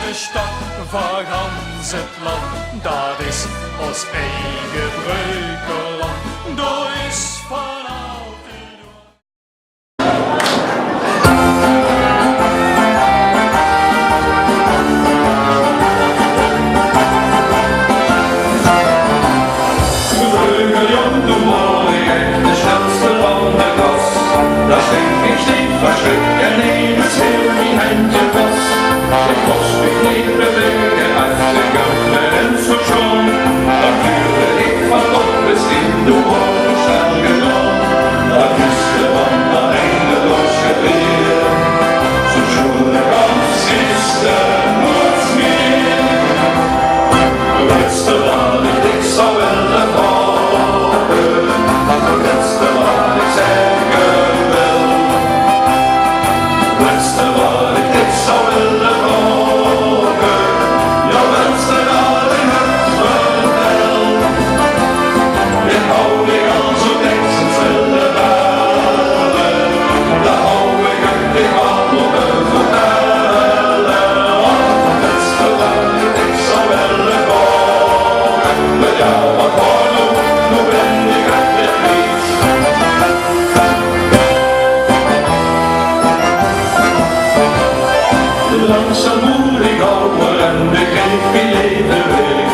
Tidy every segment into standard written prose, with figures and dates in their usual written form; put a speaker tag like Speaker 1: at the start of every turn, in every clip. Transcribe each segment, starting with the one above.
Speaker 1: de stad van gans het land, dat is ons eigen Breukeland. Daar is van altijd
Speaker 2: Breukeljong, du mooi, de snelste van de klas. Daar schenk ik steeds van schrik en neem het heel mijn handje vast. Ik moest mich niet bewegen als ik uit mijn station. Dan vuurde ik van op bis in de oren snel gedaan. Dat wist van mijn eindeloos geweer. Zo schoene kans is er niets meer. Het letzte wat ik zou willen houden, het letzte wat ik zeggen wil. Het letzte wat ik zou willen houden, ja wenste dat ik het vertel. Ik hou ik al zo tekstens willen bellen, dat hou ik uit, ik had nog te vertellen. Het letzte wat ik zou willen houden, maar ja, wat hoor nu ben ik het weer niet. Langzaam moet ik ouder en begreep mijn leven weer.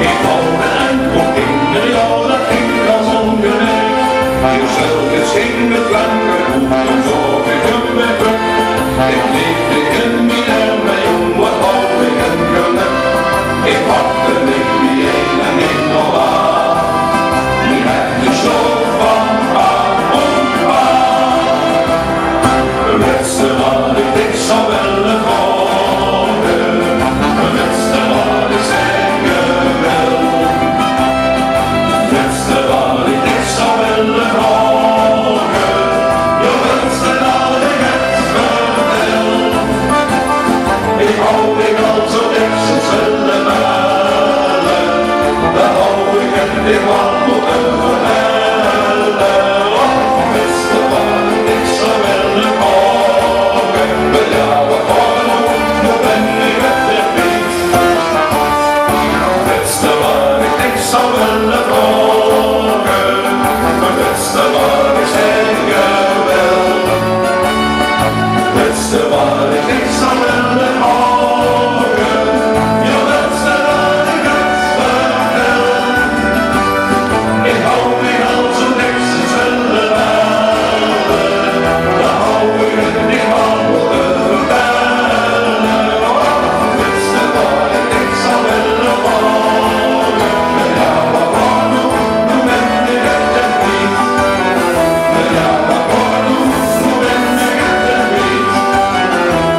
Speaker 2: Ik wou en kon kinderen, ja dat ging als ongemerkt. Hier zelfs ging met flanken goed, toen zag ik hem weer terug. Ik leefde in mijn armen, jong, wat hou ik en geluk. Ik pakte niet wie een en ik nog aan. Die had de sloot van haar om haar. Het letzte wat ik zou willen houden, het letzte wat ik zeggen wil. Het letzte wat ik zou willen houden, je wenste dat ik het vertel. Ik hou ik al zo tekstens willen bellen, dat hou ik en ik wat moeten vertellen. Het letzte wat ik zou willen houden, maar ja, wat hoor nu ben ik het weer niet. Het letzte wat ik zou willen houden, het letzte wat ik zeggen wil. Het letzte wat ik zou willen houden, je wenste dat ik het vertel. Ik hou mij al zo tekstens willen bellen, dat hou ik en ik had moeten vertellen. Het letzte wat ik zou willen houden, maar ja, wat hoor nu ben ik het weer niet. Maar ja, wat hoor nu ben ik het weer niet.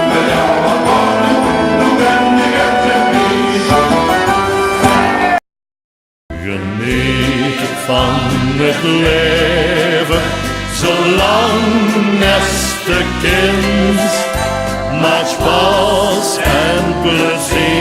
Speaker 2: Maar ja, wat hoor nu ben ik het weer niet.
Speaker 1: geniet van het leven, zolang als de kind. Maak spaas en plezier.